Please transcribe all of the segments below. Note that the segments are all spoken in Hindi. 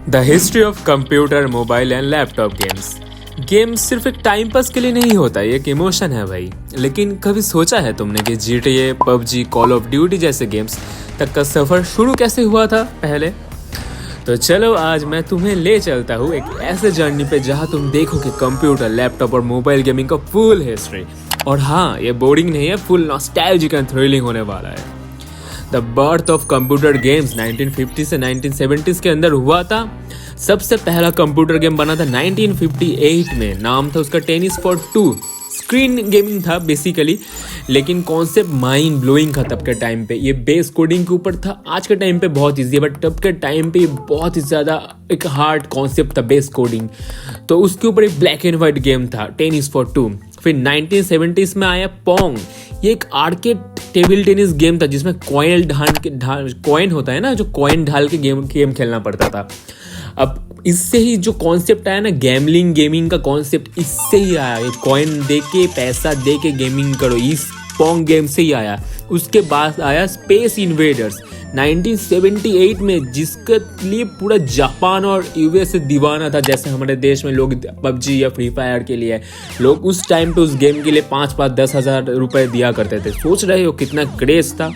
The history of computer, mobile and laptop games. Games सिर्फ एक टाइम पास के लिए नहीं होता, ये एक इमोशन है भाई। लेकिन कभी सोचा है तुमने कि GTA, PUBG, call of duty जैसे गेम्स तक का सफ़र शुरू कैसे हुआ था पहले? तो चलो आज मैं तुम्हें ले चलता हूँ एक ऐसे जर्नी पे जहाँ तुम देखो कि कंप्यूटर, लैपटॉप और मोबाइल गेमिंग का फुल हिस्ट्री। और हाँ, ये बोरिंग नहीं है, फुल नॉस्टैल्जिक एंड थ्रिलिंग होने वाला है। The birth of computer games 1950 से 1970s के अंदर हुआ था। सबसे पहला कंप्यूटर गेम बना था 1958 में। नाम था उसका tennis for two. Screen gaming था बेसिकली, लेकिन कॉन्सेप्ट माइंड ब्लोइंग था तब के टाइम पे। ये बेस कोडिंग के ऊपर था। आज के टाइम पे बहुत ईजी है, बट तब के टाइम पे बहुत ही ज़्यादा एक हार्ड कॉन्सेप्ट था बेस कोडिंग। तो उसके ऊपर एक ब्लैक एंड वाइट गेम था, टेनिस फॉर टू। फिर 1970s में आया पोंग। ये एक आर्केड टेबल टेनिस गेम था जिसमें कॉइन होता है ना, जो कॉइन ढाल के गेम खेलना पड़ता था। अब इससे ही जो कॉन्सेप्ट आया ना, गैमलिंग गेमिंग का कॉन्सेप्ट इससे ही आया। ये कॉइन दे के, पैसा दे के गेमिंग करो, इस पोंग गेम से ही आया। उसके बाद आया स्पेस इन्वेडर्स 1978 में, जिसके लिए पूरा जापान और यूएस से दीवाना था। जैसे हमारे देश में लोग पबजी या फ्री फायर के लिए, लोग उस टाइम पे उस गेम के लिए 5-10 हज़ार रुपए दिया करते थे। सोच रहे हो कितना क्रेज था।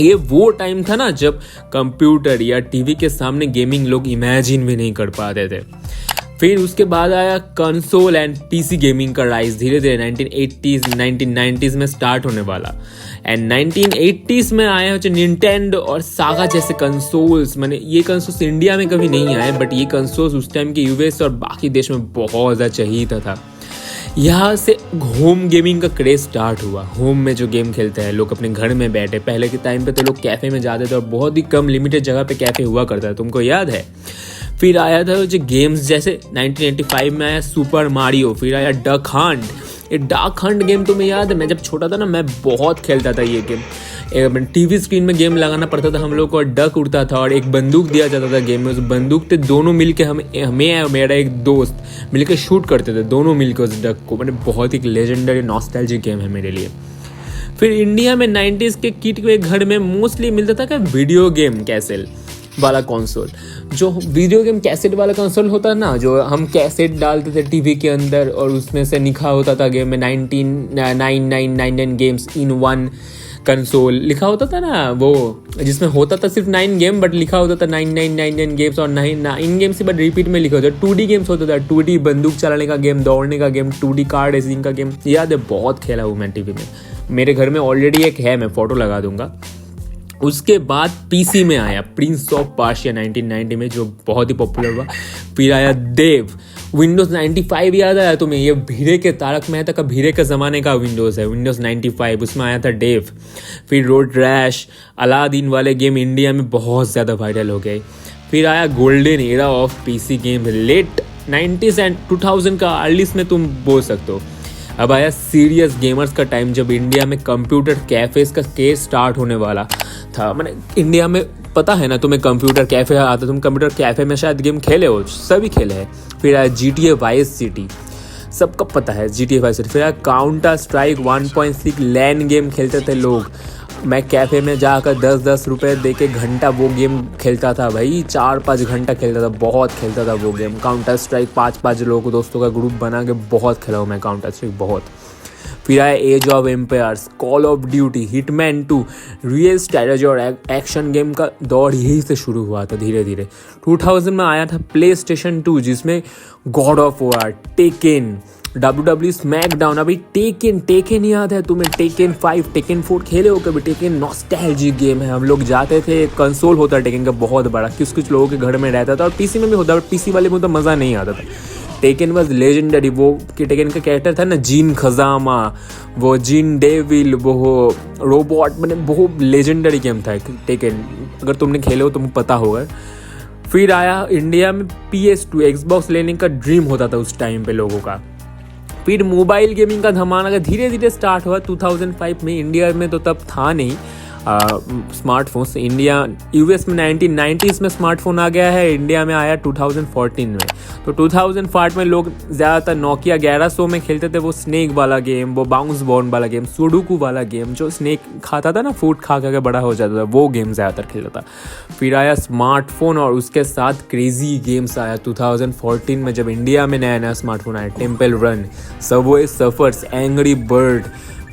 ये वो टाइम था ना जब कंप्यूटर या टीवी के सामने गेमिंग लोग इमेजिन भी नहीं कर पाते थे। फिर उसके बाद आया कंसोल एंड पीसी गेमिंग का राइज धीरे धीरे 1980s 1990s में स्टार्ट होने वाला। एंड 1980s में आया जो निंटेंडो और सागा जैसे कंसोल्स। मैंने ये कंसोल्स इंडिया में कभी नहीं आए, बट ये कंसोल्स उस टाइम के यूएस और बाकी देश में बहुत ज़्यादा चाहिए था। यहाँ से होम गेमिंग का क्रेज स्टार्ट हुआ। होम में जो गेम खेलते हैं लोग अपने घर में बैठे। पहले के टाइम पे तो लोग कैफ़े में जाते थे और बहुत ही कम लिमिटेड जगह पे कैफ़े हुआ करता है, तुमको याद है। फिर आया था जो गेम्स, जैसे 1985 में आया सुपर मारियो। फिर आया डक हंट। ये डक हंट गेम तुम्हें याद है? मैं जब छोटा था ना, मैं बहुत खेलता था ये गेम। टीवी स्क्रीन में गेम लगाना पड़ता था हम लोग को, और डक उड़ता था और एक बंदूक दिया जाता था गेम में। उस बंदूक से दोनों मिलके हमें और मेरा एक दोस्त मिलके शूट करते थे, दोनों मिलके उस डक को। मैंने बहुत ही लेजेंडरी नॉस्टैल्जिक गेम है मेरे लिए। फिर इंडिया में 90s के किड के घर में मोस्टली मिलता था क्या, वीडियो गेम कैसेट वाला कंसोल। जो वीडियो गेम कैसेट वाला कंसोल होता है ना, जो हम कैसेट डालते थे टीवी के अंदर और उसमें से लिखा होता था गेम में 9999 गेम्स इन वन कंसोल लिखा होता था ना, वो जिसमें होता था सिर्फ 9 गेम, बट लिखा होता था 9999 गेम्स और 9 गेम्स ही बट रिपीट में लिखा होता था। 2D गेम्स होता था, 2D बंदूक चलाने का गेम, दौड़ने का गेम, 2D कार रेसिंग का गेम। याद है, बहुत खेला हूँ मैं टीवी में। मेरे घर में ऑलरेडी एक है, मैं फोटो लगा दूंगा। उसके बाद पीसी में आया प्रिंस ऑफ पर्शिया 1990 में, जो बहुत ही पॉपुलर हुआ। फिर आया देव। विंडोज़ 95 याद आया तुम्हें? ये भीरे के, तारक मेहता का भीरे के ज़माने का विंडोज़ है, विंडोज़ 95। उसमें आया था डेव। फिर रोड रैश, अलादीन वाले गेम इंडिया में बहुत ज़्यादा वायरल हो गए। फिर आया golden era of PC game, late 90s and 2000 का अर्लीस में तुम बोल सकते हो। अब आया सीरियस गेमर्स का टाइम, जब इंडिया में कंप्यूटर कैफेज का केस स्टार्ट होने वाला था। मैंने इंडिया में, पता है ना तुम्हें, कंप्यूटर कैफे आता, तुम कंप्यूटर कैफे में शायद गेम खेले हो, सभी खेले हैं। फिर आया GTA वाइस सिटी, सबको पता है GTA वाइस सिटी। फिर आया काउंटर स्ट्राइक 1.6, लैन गेम खेलते थे लोग। मैं कैफ़े में जाकर 10-10 रुपये दे के घंटा वो गेम खेलता था भाई, 4-5 घंटा खेलता था, बहुत खेलता था वो गेम। काउंटर स्ट्राइक 5-5 लोग दोस्तों का ग्रुप बना के बहुत खेला हूँ मैं काउंटर स्ट्राइक, बहुत। फिर आया age of empires, call of duty, hitman 2, real strategy और एक्शन गेम का दौर यही से शुरू हुआ था धीरे धीरे। 2000 में आया था PlayStation 2, जिसमें God of war, taken, WWE SmackDown. अभी टेकन याद है तुम्हें? टेकन 5, टेकन 4 खेले हो कभी? टेकन नॉस्टैल्जिक गेम है। हम लोग जाते थे, कंसोल होता टेकन का बहुत बड़ा, कुछ लोगों के घर में रहता था, और पीसी में भी होता, बट पीसी वाले में तो मज़ा नहीं आता था। Taken was legendary. वो टेकन का कैरेक्टर था ना, जीन खजामा, वो जीन डेविल, वो रोबोट, मैंने बहुत लेजेंडरी गेम था टेकन। अगर तुमने खेले हो तुमको पता होगा। फिर आया इंडिया में PS2, एक्सबॉक्स लेने का ड्रीम होता था उस टाइम पे लोगों का। फिर मोबाइल गेमिंग का धमाका धीरे धीरे स्टार्ट हुआ 2005 में। इंडिया में तो तब था नहीं, स्मार्टफोन्स। इंडिया यूएस में 1990s में स्मार्टफोन आ गया है, इंडिया में आया 2014 में। तो 2005 में लोग ज़्यादातर नोकिया 1100 में खेलते थे, वो स्नेक वाला गेम, वो बाउंस बॉर्न वाला गेम, सुडोकू वाला गेम, जो स्नेक खाता था ना, फूड खा के बड़ा हो जाता था, वो गेम ज़्यादातर खेलता था। फिर आया स्मार्टफोन और उसके साथ क्रेजी गेम्स आया 2014 में, जब इंडिया में नया नया स्मार्टफोन आया, temple run, Subway surfers, angry bird.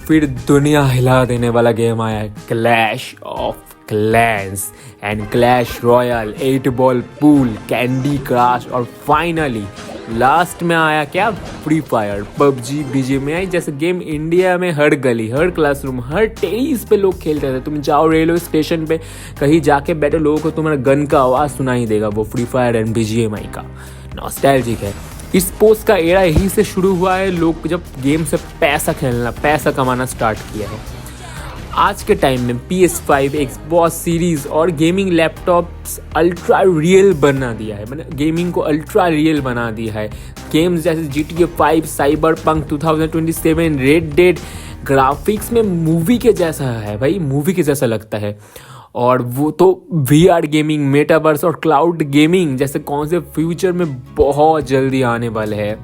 फिर दुनिया हिला देने वाला गेम आया clash of clans and Clash Royale, 8 ball pool, candy crush, और फाइनली लास्ट में आया क्या, फ्री फायर, पबजी, बीजीएमआई जैसे गेम इंडिया में हर गली, हर क्लासरूम, हर टेरिस पे लोग खेलते थे। तुम जाओ रेलवे स्टेशन पे, कहीं जाके बैठे, लोगों को तुम्हारा गन का आवाज़ सुनाई देगा, वो फ्री फायर एंड बीजीएमआई का। नॉस्टैल्जिक है। स्पोर्ट्स का एरा यहीं से शुरू हुआ है, लोग जब गेम से पैसा खेलना, पैसा कमाना स्टार्ट किया है। आज के टाइम में PS5, Xbox सीरीज़ और गेमिंग लैपटॉप्स अल्ट्रा रियल बना दिया है, मतलब गेमिंग को अल्ट्रा रियल बना दिया है। गेम्स जैसे GTA 5, cyberpunk 2027, red dead, graphics में मूवी के जैसा है भाई, मूवी के जैसा लगता है। और वो तो VR गेमिंग, मेटावर्स और क्लाउड गेमिंग जैसे कॉन्सेप्ट फ्यूचर में बहुत जल्दी आने वाले हैं।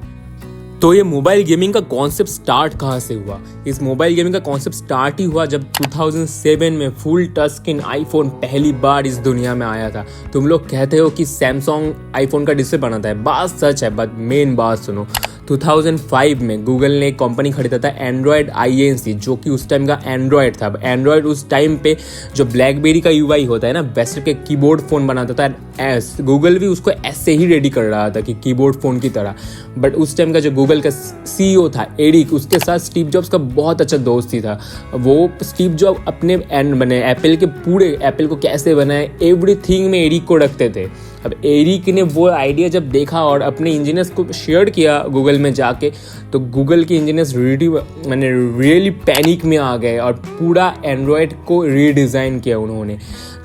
तो ये मोबाइल गेमिंग का कॉन्सेप्ट स्टार्ट कहाँ से हुआ? इस मोबाइल गेमिंग का कॉन्सेप्ट स्टार्ट ही हुआ जब 2007 में फुल टच स्क्रीन आईफोन पहली बार इस दुनिया में आया था। तुम लोग कहते हो कि सैमसंग आईफोन का डिस्प्ले बनाता है, बात सच है, बट मेन बात सुनो। 2005 में गूगल ने एक कंपनी खरीदा था एंड्रॉयड INC, जो कि उस टाइम का एंड्रॉयड था। एंड्रॉयड उस टाइम पे जो ब्लैकबेरी का UI होता है ना, वैसे के कीबोर्ड फ़ोन बनाता था। गूगल भी उसको ऐसे ही रेडी कर रहा था कि कीबोर्ड फ़ोन की तरह। बट उस टाइम का जो गूगल का CEO था एरिक, उसके साथ स्टीव जॉब्स का बहुत अच्छा दोस्ती था। वो स्टीव जॉब अपने एप्पल के पूरे एप्पल को कैसे बनाए, एवरीथिंग में एरिक को रखते थे। अब एरिक ने वो आइडिया जब देखा और अपने इंजीनियर्स को शेयर किया गूगल में जाके, तो गूगल के इंजीनियर्स रियली पैनिक में आ गए और पूरा एंड्रॉयड को रीडिज़ाइन किया उन्होंने।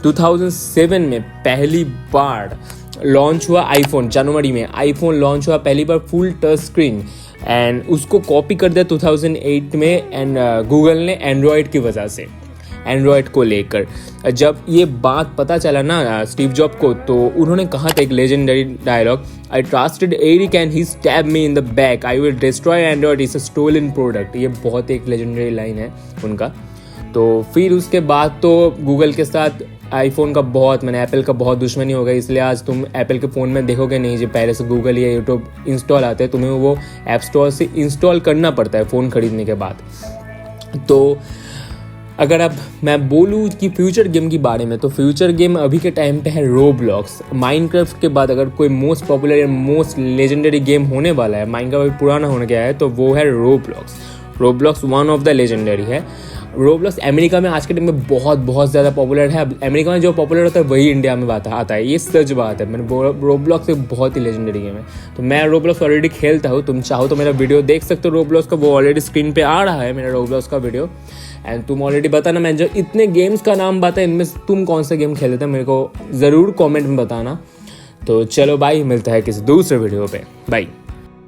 2007 में पहली बार लॉन्च हुआ आईफोन, जनवरी में आईफोन लॉन्च हुआ पहली बार फुल टच स्क्रीन, एंड उसको कॉपी कर दिया 2008 में एंड गूगल ने एंड्रॉयड की वजह से, एंड्रॉयड को लेकर। जब ये बात पता चला ना स्टीव जॉब को, तो उन्होंने कहा था एक legendary dialogue, I trusted Eric and he stab me in the back, I will destroy Android, is a stolen product. ये बहुत एक लेजेंडरी लाइन है उनका। तो फिर उसके बाद तो गूगल के साथ आईफोन का बहुत, एप्पल का बहुत दुश्मनी हो गई। इसलिए आज तुम एप्पल के फ़ोन में देखोगे नहीं, जो पहले से गूगल या यूट्यूब इंस्टॉल आते हैं, तुम्हें वो ऐप स्टोर से इंस्टॉल करना पड़ता है फ़ोन खरीदने के बाद। तो अगर अब मैं बोलूँ कि फ्यूचर गेम के बारे में, तो फ्यूचर गेम अभी के टाइम पे है रोब्लॉक्स। माइनक्राफ्ट के बाद अगर कोई मोस्ट पॉपुलर या मोस्ट लेजेंडरी गेम होने वाला है, माइनक्राफ्ट पुराना होने गया है, तो वो है Roblox. Roblox one of the legendary है। रोब्लॉक्स अमेरिका में आज के टाइम में बहुत ज़्यादा पॉपुलर है। अमेरिका में जो पॉपुलर होता है वही इंडिया में आता है, ये सच बात है। रोब्लॉक्स एक बहुत ही लेजेंडरी गेम है। तो मैं रोब्लॉक्स ऑलरेडी खेलता हूँ, तुम चाहो तो मेरा वीडियो देख सकते हो रोब्लॉक्स का, वो ऑलरेडी स्क्रीन पे आ रहा है मेरा रोब्लॉक्स का वीडियो। एंड तुम ऑलरेडी बताना, मैं जो इतने गेम्स का नाम बताया, इनमें तुम कौन से गेम खेलते थे, मेरे को ज़रूर कॉमेंट में बताना। तो चलो भाई, मिलता है किसी दूसरे वीडियो पे, बाय।